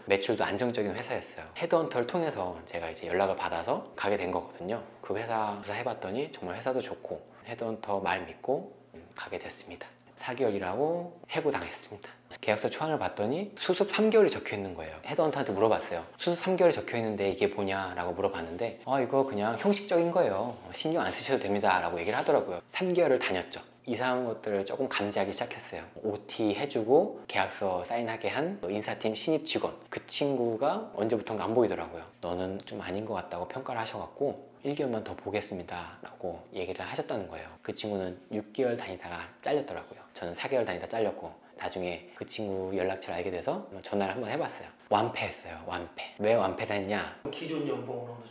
매출도 안정적인 회사였어요. 헤드헌터를 통해서 제가 이제 연락을 받아서 가게 된 거거든요. 그 회사 해봤더니 정말 회사도 좋고 헤드헌터 말 믿고 가게 됐습니다. 4개월 일하고 해고당했습니다. 계약서 초안을 봤더니 수습 3개월이 적혀 있는 거예요. 헤드헌터한테 물어봤어요. 수습 3개월이 적혀 있는데 이게 뭐냐 라고 물어봤는데 이거 그냥 형식적인 거예요. 신경 안 쓰셔도 됩니다 라고 얘기를 하더라고요. 3개월을 다녔죠. 이상한 것들을 조금 감지하기 시작했어요. OT 해주고 계약서 사인하게 한 인사팀 신입 직원, 그 친구가 언제부턴가 안 보이더라고요. 너는 좀 아닌 것 같다고 평가를 하셔갖고 1개월만 더 보겠습니다 라고 얘기를 하셨다는 거예요. 그 친구는 6개월 다니다가 잘렸더라고요. 저는 4개월 다니다 잘렸고, 나중에 그 친구 연락처를 알게 돼서 전화를 한번 해봤어요. 완패했어요. 완패. 왜 완패를 했냐? 기존 연봉은 어느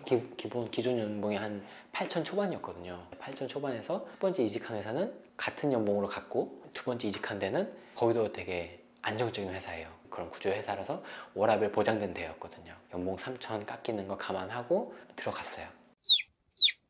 정도 셨던 기존 연봉이 한 8천 초반이었거든요. 8천 초반에서 첫 번째 이직한 회사는 같은 연봉으로 갔고, 두 번째 이직한 데는 거기도 되게 안정적인 회사예요. 그런 구조의 회사라서 워라밸 보장된 데였거든요. 연봉 3천 깎이는 거 감안하고 들어갔어요.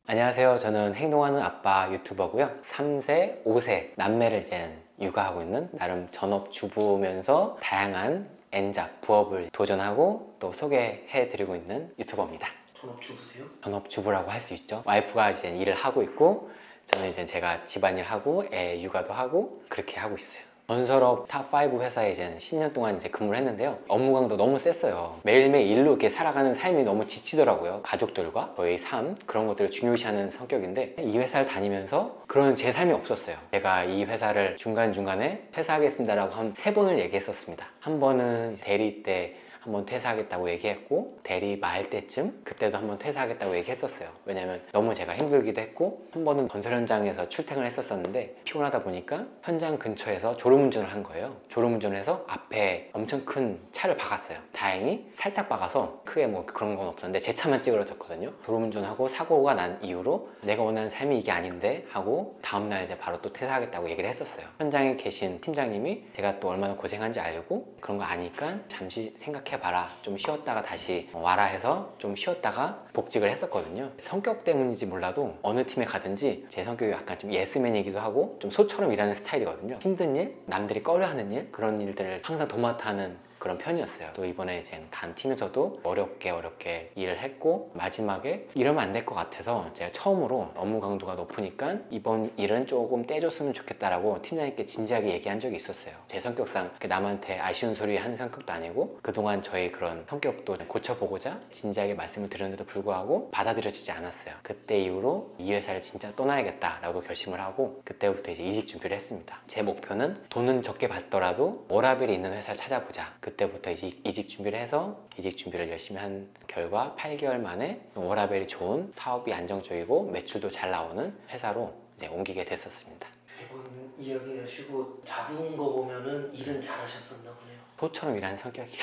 안녕하세요. 저는 행동하는 아빠 유튜버고요. 3세, 5세 남매를 이제 육아하고 있는 나름 전업주부면서 다양한 N잡, 부업을 도전하고 또 소개해드리고 있는 유튜버입니다. 전업주부세요? 전업주부라고 할 수 있죠. 와이프가 이제 일을 하고 있고, 저는 이제 제가 집안일 하고 애 육아도 하고 그렇게 하고 있어요. 건설업 탑5 회사에 이제 10년 동안 이제 근무를 했는데요. 업무 강도 너무 셌어요. 매일매일 일로 이렇게 살아가는 삶이 너무 지치더라고요. 가족들과 저의 삶, 그런 것들을 중요시하는 성격인데, 이 회사를 다니면서 그런 제 삶이 없었어요. 제가 이 회사를 중간중간에 퇴사하겠습니다라고 한 3번을 얘기했었습니다. 한 번은 대리 때 한번 퇴사하겠다고 얘기했고, 대리 말 때쯤 그때도 한번 퇴사하겠다고 얘기했었어요. 왜냐면 너무 제가 힘들기도 했고, 한 번은 건설 현장에서 출퇴근을 했었는데 피곤하다 보니까 현장 근처에서 졸음운전을 한 거예요. 졸음운전을 해서 앞에 엄청 큰 차를 박았어요. 다행히 살짝 박아서 크게 뭐 그런 건 없었는데 제 차만 찌그러졌거든요. 졸음운전하고 사고가 난 이후로 내가 원하는 삶이 이게 아닌데 하고 다음날 이제 바로 또 퇴사하겠다고 얘기를 했었어요. 현장에 계신 팀장님이 제가 또 얼마나 고생한지 알고 그런 거 아니까 잠시 생각해봐라, 좀 쉬었다가 다시 와라 해서 좀 쉬었다가 복직을 했었거든요. 성격 때문인지 몰라도 어느 팀에 가든지 제 성격이 약간 좀 예스맨이기도 하고 좀 소처럼 일하는 스타일이거든요. 힘든 일, 남들이 꺼려하는 일, 그런 일들을 항상 도맡아 하는 그런 편이었어요. 또 이번에 이제 단 팀에서도 어렵게 일을 했고, 마지막에 이러면 안 될 것 같아서 제가 처음으로 업무 강도가 높으니까 이번 일은 조금 떼줬으면 좋겠다라고 팀장님께 진지하게 얘기한 적이 있었어요. 제 성격상 남한테 아쉬운 소리 하는 성격도 아니고, 그동안 저의 그런 성격도 고쳐보고자 진지하게 말씀을 드렸는데도 불구하고 받아들여지지 않았어요. 그때 이후로 이 회사를 진짜 떠나야겠다라고 결심을 하고, 그때부터 이제 이직 준비를 했습니다. 제 목표는 돈은 적게 받더라도 워라밸이 있는 회사를 찾아보자. 그때부터 이직 준비를 해서 이직 준비를 열심히 한 결과 8개월 만에 워라밸이 좋은, 사업이 안정적이고 매출도 잘 나오는 회사로 이제 옮기게 됐었습니다. 3번 이야기하시고 잡은 거 보면은 일은 잘하셨었나 보네요. 소처럼 일하는 성격이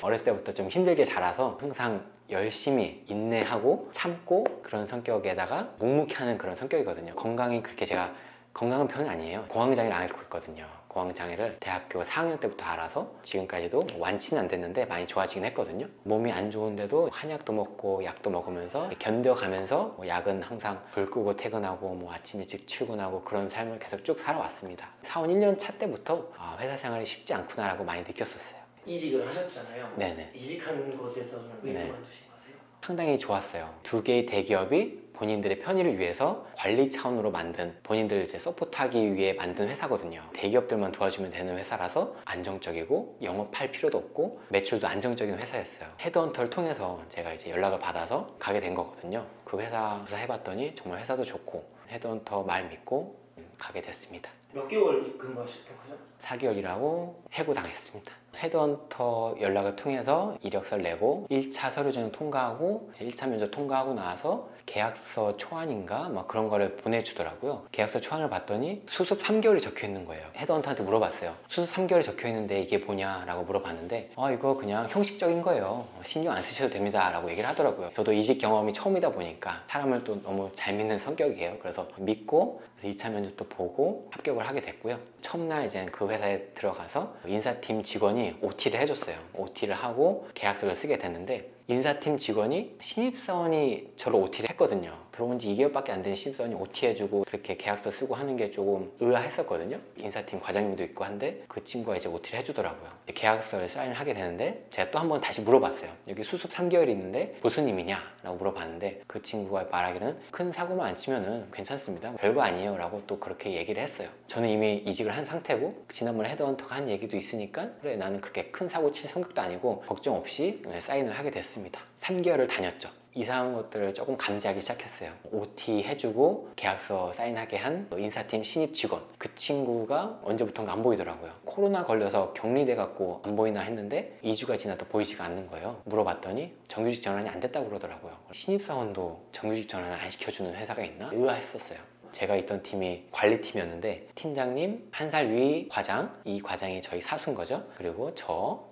어렸을 때부터 좀 힘들게 자라서 항상 열심히 인내하고 참고 그런 성격에다가 묵묵히 하는 그런 성격이거든요. 건강이 그렇게 제가 건강한 편은 아니에요. 공황장애를 앓고 있거든요. 공황장애를 대학교 4학년 때부터 알아서 지금까지도 완치는 안 됐는데 많이 좋아지긴 했거든요. 몸이 안 좋은데도 한약도 먹고 약도 먹으면서 견뎌가면서 야근 항상 불 끄고 퇴근하고 아침 일찍 출근하고 그런 삶을 계속 쭉 살아왔습니다. 사원 1년 차 때부터 회사 생활이 쉽지 않구나라고 많이 느꼈었어요. 이직을 하셨잖아요. 네네. 이직한 곳에서는 왜 네. 그만두신 거세요? 상당히 좋았어요. 2개의 대기업이 본인들의 편의를 위해서 관리 차원으로 만든, 본인들 이제 서포트하기 위해 만든 회사거든요. 대기업들만 도와주면 되는 회사라서 안정적이고 영업할 필요도 없고 매출도 안정적인 회사였어요. 헤드헌터를 통해서 제가 이제 연락을 받아서 가게 된 거거든요. 그 회사 해봤더니 정말 회사도 좋고 헤드헌터 말 믿고 가게 됐습니다. 몇 개월 근무하셨던 거죠? 4개월 일하고 해고당했습니다. 헤드헌터 연락을 통해서 이력서를 내고 1차 서류전형 통과하고 이제 1차 면접 통과하고 나서 계약서 초안인가 그런 거를 보내주더라고요. 계약서 초안을 봤더니 수습 3개월이 적혀 있는 거예요. 헤드헌터한테 물어봤어요. 수습 3개월이 적혀 있는데 이게 뭐냐 라고 물어봤는데 이거 그냥 형식적인 거예요. 신경 안 쓰셔도 됩니다 라고 얘기를 하더라고요. 저도 이직 경험이 처음이다 보니까 사람을 또 너무 잘 믿는 성격이에요. 그래서 믿고 2차 면접도 보고 합격을 하게 됐고요. 첫날 이제 그 회사에 들어가서 인사팀 직원이 OT를 해줬어요. OT를 하고 계약서를 쓰게 됐는데 인사팀 직원이 신입사원이 저를 OT를 했거든요. 들어온 지 2개월밖에 안 된 신입사원이 OT 해주고 그렇게 계약서 쓰고 하는 게 조금 의아했었거든요. 인사팀 과장님도 있고 한데 그 친구가 이제 OT를 해주더라고요. 계약서를 사인을 하게 되는데 제가 또 한 번 다시 물어봤어요. 여기 수습 3개월이 있는데 보수님이냐? 라고 물어봤는데 그 친구가 말하기는 큰 사고만 안 치면은 괜찮습니다. 별거 아니에요. 라고 또 그렇게 얘기를 했어요. 저는 이미 이직을 한 상태고 지난번에 헤드헌터가 한 얘기도 있으니까 그래 나는 그렇게 큰 사고 칠 성격도 아니고 걱정 없이 사인을 하게 됐습니다. 3개월을 다녔죠. 이상한 것들을 조금 감지하기 시작했어요. OT 해주고 계약서 사인하게 한 인사팀 신입 직원, 그 친구가 언제부턴가 안 보이더라고요. 코로나 걸려서 격리돼 갖고 안 보이나 했는데 2주가 지나도 보이지가 않는 거예요. 물어봤더니 정규직 전환이 안 됐다고 그러더라고요. 신입사원도 정규직 전환을 안 시켜주는 회사가 있나? 의아했었어요. 제가 있던 팀이 관리팀이었는데 팀장님, 한 살 위 과장, 이 과장이 저희 사수인 거죠. 그리고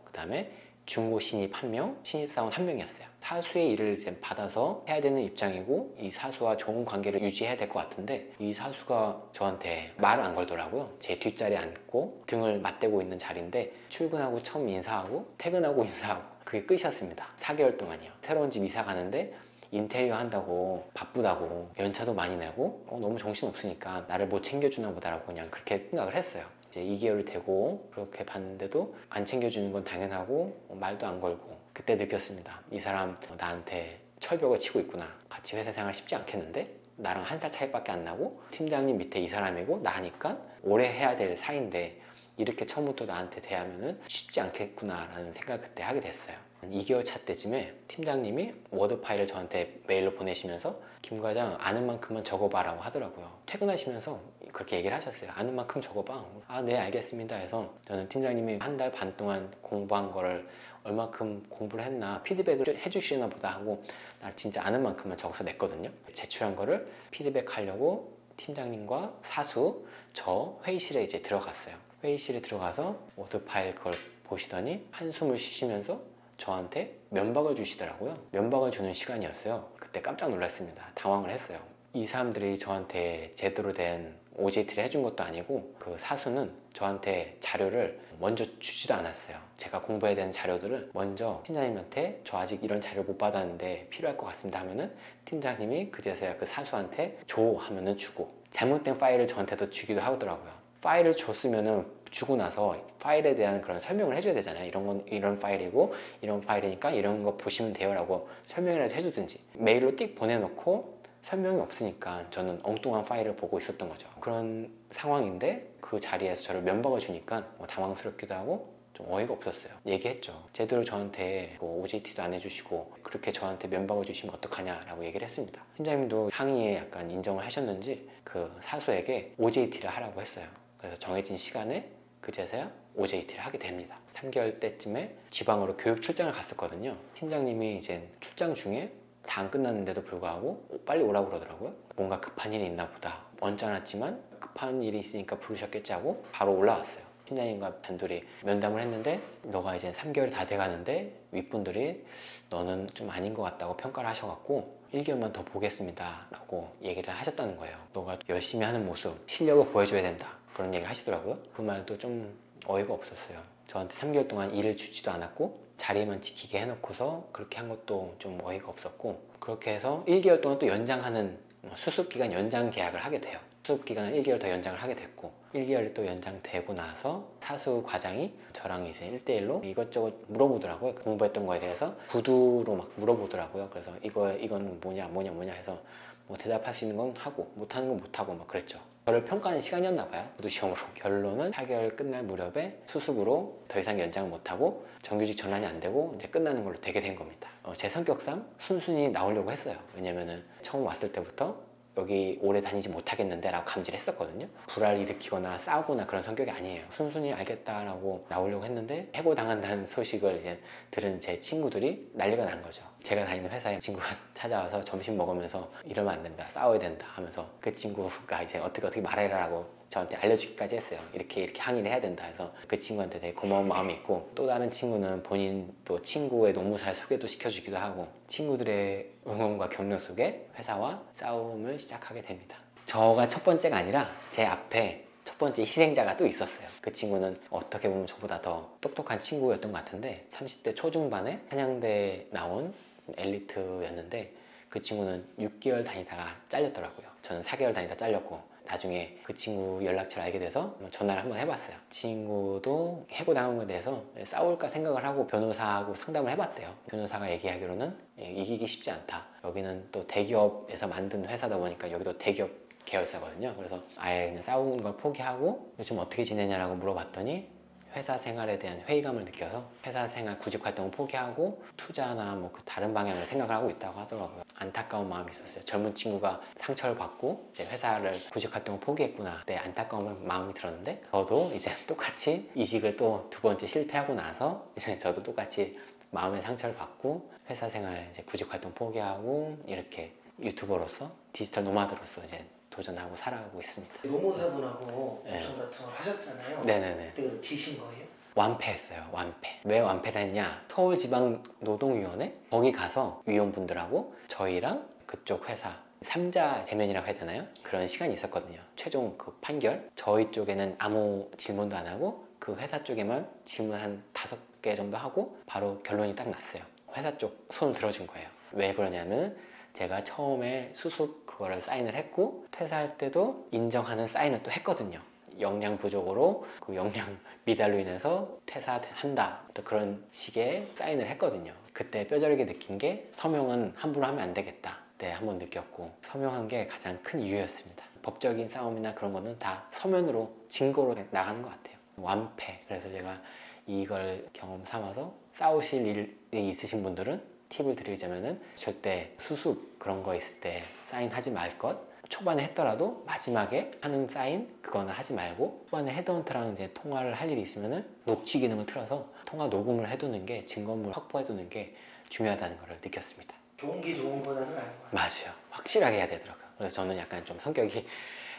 그 다음에 중고 신입 1명, 신입사원 1명이었어요. 사수의 일을 이제 받아서 해야 되는 입장이고 이 사수와 좋은 관계를 유지해야 될 것 같은데 이 사수가 저한테 말을 안 걸더라고요. 제 뒷자리에 앉고 등을 맞대고 있는 자리인데 출근하고 처음 인사하고 퇴근하고 인사하고 그게 끝이었습니다. 4개월 동안이요. 새로운 집 이사 가는데 인테리어 한다고 바쁘다고 연차도 많이 내고 너무 정신없으니까 나를 못 챙겨주나 보다라고 그냥 그렇게 생각을 했어요. 이제 2개월이 되고 그렇게 봤는데도 안 챙겨주는 건 당연하고 말도 안 걸고 그때 느꼈습니다. 이 사람 나한테 철벽을 치고 있구나. 같이 회사 생활 쉽지 않겠는데? 나랑 한 살 차이밖에 안 나고 팀장님 밑에 이 사람이고 나니까 오래 해야 될 사이인데 이렇게 처음부터 나한테 대하면은 쉽지 않겠구나 라는 생각을 그때 하게 됐어요. 2개월 차 때쯤에 팀장님이 워드 파일을 저한테 메일로 보내시면서 김 과장 아는 만큼만 적어봐라고 하더라고요. 퇴근하시면서 그렇게 얘기를 하셨어요. 아는 만큼 적어봐. 아, 네, 알겠습니다 해서 저는 팀장님이 한 달 반 동안 공부한 거를 얼마큼 공부를 했나 피드백을 해주시나 보다 하고 나 진짜 아는 만큼만 적어서 냈거든요. 제출한 거를 피드백하려고 팀장님과 사수, 저 회의실에 이제 들어갔어요. 회의실에 들어가서 워드 파일 그걸 보시더니 한숨을 쉬시면서 저한테 면박을 주시더라고요. 면박을 주는 시간이었어요. 그때 깜짝 놀랐습니다. 당황을 했어요. 이 사람들이 저한테 제대로 된 OJT를 해준 것도 아니고 그 사수는 저한테 자료를 먼저 주지도 않았어요. 제가 공부해야 되는 자료들을 먼저 팀장님한테 저 아직 이런 자료 못 받았는데 필요할 것 같습니다 하면은 팀장님이 그제서야 그 사수한테 줘 하면은 주고 잘못된 파일을 저한테도 주기도 하더라고요. 파일을 줬으면은 주고 나서 파일에 대한 그런 설명을 해줘야 되잖아요. 이런 건 이런 파일이고 이런 파일이니까 이런 거 보시면 돼요 라고 설명이라도 해주든지 메일로 띡 보내놓고 설명이 없으니까 저는 엉뚱한 파일을 보고 있었던 거죠. 그런 상황인데 그 자리에서 저를 면박을 주니까 당황스럽기도 하고 좀 어이가 없었어요. 얘기했죠. 제대로 저한테 뭐 OJT도 안 해주시고 그렇게 저한테 면박을 주시면 어떡하냐라고 얘기를 했습니다. 팀장님도 항의에 약간 인정을 하셨는지 그 사수에게 OJT를 하라고 했어요. 그래서 정해진 시간에 그제서야 OJT를 하게 됩니다. 3개월 때쯤에 지방으로 교육 출장을 갔었거든요. 팀장님이 이제 출장 중에 다 안 끝났는데도 불구하고 빨리 오라고 그러더라고요. 뭔가 급한 일이 있나 보다. 언짢았지만 급한 일이 있으니까 부르셨겠지 하고 바로 올라왔어요. 팀장님과 단둘이 면담을 했는데 너가 이제 3개월이 다 돼가는데 윗분들이 너는 좀 아닌 것 같다고 평가를 하셔갖고 1개월만 더 보겠습니다 라고 얘기를 하셨다는 거예요. 너가 열심히 하는 모습, 실력을 보여줘야 된다 그런 얘기를 하시더라고요. 그 말도 좀 어이가 없었어요. 저한테 3개월 동안 일을 주지도 않았고 자리만 지키게 해놓고서 그렇게 한 것도 좀 어이가 없었고 그렇게 해서 1개월 동안 또 연장하는 수습기간 연장 계약을 하게 돼요. 수습기간을 1개월 더 연장을 하게 됐고 1개월이 또 연장되고 나서 사수 과장이 저랑 이제 1대1로 이것저것 물어보더라고요. 공부했던 거에 대해서 구두로 막 물어보더라고요. 그래서 이건 뭐냐 해서 뭐 대답할 수 있는 건 하고 못하는 건 못하고 막 그랬죠. 저를 평가하는 시간이었나 봐요. 구두 시험으로. 결론은 4개월 끝날 무렵에 수습으로 더 이상 연장을 못하고 정규직 전환이 안 되고 이제 끝나는 걸로 되게 된 겁니다. 제 성격상 순순히 나오려고 했어요. 왜냐면은 처음 왔을 때부터 여기 오래 다니지 못하겠는데 라고 감지를 했었거든요. 불화를 일으키거나 싸우거나 그런 성격이 아니에요. 순순히 알겠다라고 나오려고 했는데 해고당한다는 소식을 이제 들은 제 친구들이 난리가 난 거죠. 제가 다니는 회사에 친구가 찾아와서 점심 먹으면서 이러면 안 된다, 싸워야 된다 하면서 그 친구가 이제 어떻게 말해라라고 저한테 알려주기까지 했어요. 이렇게 항의를 해야 된다 해서 그 친구한테 되게 고마운 마음이 있고 또 다른 친구는 본인 또 친구의 노무사를 소개도 시켜주기도 하고 친구들의 응원과 격려 속에 회사와 싸움을 시작하게 됩니다. 저가 첫 번째가 아니라 제 앞에 첫 번째 희생자가 또 있었어요. 그 친구는 어떻게 보면 저보다 더 똑똑한 친구였던 것 같은데 30대 초중반에 한양대 나온 엘리트였는데 그 친구는 6개월 다니다가 잘렸더라고요. 저는 4개월 다니다 잘렸고 나중에 그 친구 연락처를 알게 돼서 전화를 한번 해봤어요. 친구도 해고당한 것에 대해서 싸울까 생각을 하고 변호사하고 상담을 해봤대요. 변호사가 얘기하기로는 이기기 쉽지 않다. 여기는 또 대기업에서 만든 회사다 보니까 여기도 대기업 계열사거든요. 그래서 아예 그냥 싸우는 걸 포기하고 요즘 어떻게 지내냐라고 물어봤더니 회사 생활에 대한 회의감을 느껴서 회사 생활 구직 활동을 포기하고 투자나 뭐 그 다른 방향을 생각을 하고 있다고 하더라고요. 안타까운 마음이 있었어요. 젊은 친구가 상처를 받고 이제 회사를 구직 활동을 포기했구나. 그때 안타까운 마음이 들었는데 저도 이제 똑같이 이직을 또 2번째 실패하고 나서 이제 저도 똑같이 마음의 상처를 받고 회사 생활 이제 구직 활동 포기하고 이렇게 유튜버로서 디지털 노마드로서 이제 도전하고 살아가고 있습니다. 노무사분하고 네. 도전 같은 걸 하셨잖아요. 네네네. 그때 그럼 지신 거예요? 완패했어요. 완패. 왜 완패를 했냐? 서울지방노동위원회 거기 가서 위원분들하고 저희랑 그쪽 회사 3자 대면이라고 해야 되나요? 그런 시간이 있었거든요. 최종 그 판결 저희 쪽에는 아무 질문도 안 하고 그 회사 쪽에만 질문 한 5개 정도 하고 바로 결론이 딱 났어요. 회사 쪽 손을 들어준 거예요. 왜 그러냐면 제가 처음에 수습 그거를 사인을 했고 퇴사할 때도 인정하는 사인을 또 했거든요. 역량 부족으로 그 역량 미달로 인해서 퇴사한다 또 그런 식의 사인을 했거든요. 그때 뼈저리게 느낀 게 서명은 함부로 하면 안 되겠다. 그때 한번 느꼈고 서명한 게 가장 큰 이유였습니다. 법적인 싸움이나 그런 거는 다 서면으로 증거로 나가는 것 같아요. 완패. 그래서 제가 이걸 경험 삼아서 싸우실 일이 있으신 분들은 팁을 드리자면은 절대 수습 그런 거 있을 때 사인하지 말 것. 초반에 했더라도 마지막에 하는 사인 그거는 하지 말고 초반에 헤드헌터랑 이제 통화를 할 일이 있으면은 녹취 기능을 틀어서 통화 녹음을 해두는 게 증거물 확보해두는 게 중요하다는 걸 느꼈습니다. 좋은 게 좋은 거다는 아닌 거예요. 맞아요. 확실하게 해야 되더라고요. 그래서 저는 약간 좀 성격이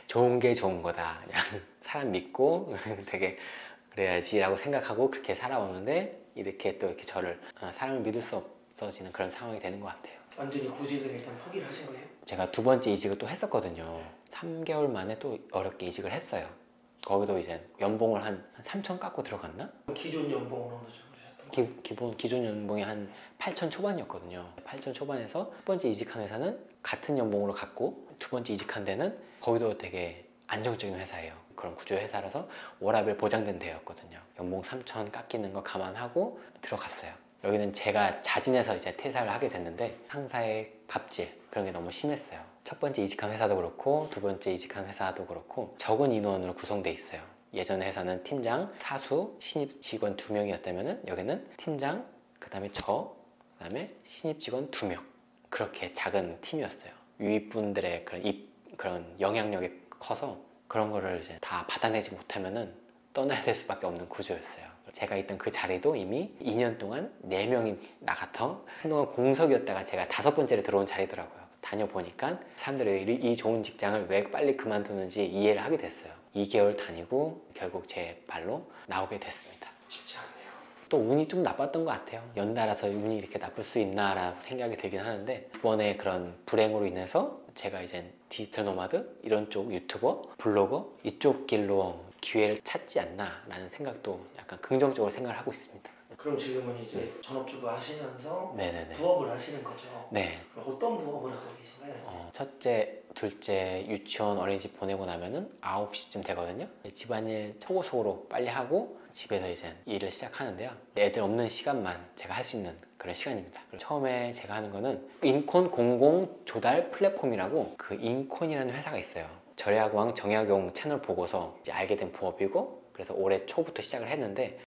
좋은 게 좋은 거다. 그냥 사람 믿고 되게 그래야지라고 생각하고 그렇게 살아오는데 이렇게 또 이렇게 저를 사람을 믿을 수 없어지는 그런 상황이 되는 것 같아요. 완전히 구직을 일단 포기를 하신 거예요? 제가 2번째 이직을 또 했었거든요. 3개월 만에 또 어렵게 이직을 했어요. 거기도 이제 연봉을 한 3천 깎고 들어갔나? 기존 연봉은 어느 정도 주셨던 기존 연봉이 한 8천 초반이었거든요. 8천 초반에서 첫 번째 이직한 회사는 같은 연봉으로 갔고 2번째 이직한 데는 거기도 되게 안정적인 회사예요. 그런 구조 회사라서 워라밸 보장된 데였거든요. 연봉 3천 깎이는 거 감안하고 들어갔어요. 여기는 제가 자진해서 이제 퇴사를 하게 됐는데 상사의 갑질 그런 게 너무 심했어요. 첫 번째 이직한 회사도 그렇고 2번째 이직한 회사도 그렇고 적은 인원으로 구성돼 있어요. 예전 회사는 팀장, 사수, 신입 직원 2명이었다면 여기는 팀장, 그 다음에 그 다음에 신입 직원 2명 그렇게 작은 팀이었어요. 유입분들의 그런 영향력이 커서 그런 거를 이제 다 받아내지 못하면은 떠나야 될 수밖에 없는 구조였어요. 제가 있던 그 자리도 이미 2년 동안 4명이 나갔던 한동안 공석이었다가 제가 5번째로 들어온 자리더라고요. 다녀보니까 사람들이 이 좋은 직장을 왜 빨리 그만두는지 이해를 하게 됐어요. 2개월 다니고 결국 제 발로 나오게 됐습니다. 쉽지 않네요. 또 운이 좀 나빴던 것 같아요. 연달아서 운이 이렇게 나쁠 수 있나라는 생각이 들긴 하는데 이번에 그런 불행으로 인해서 제가 이제 디지털 노마드 이런 쪽 유튜버, 블로거 이쪽 길로 기회를 찾지 않나 라는 생각도 약간 긍정적으로 생각을 하고 있습니다. 그럼 지금은 이제 전업주부 하시면서 네네네. 부업을 하시는 거죠? 네. 그럼 어떤 부업을 하고 계신가요? 첫째, 둘째 유치원 어린이집 보내고 나면은 9시쯤 되거든요. 집안일 초고속으로 빨리 하고 집에서 이제 일을 시작하는데요. 애들 없는 시간만 제가 할 수 있는 그런 시간입니다. 처음에 제가 하는 거는 인콘 공공 조달 플랫폼이라고 그 인콘이라는 회사가 있어요. 절야광 정약용 채널 보고서 이제 알게 된 부업이고 그래서 올해 초부터 시작을 했는데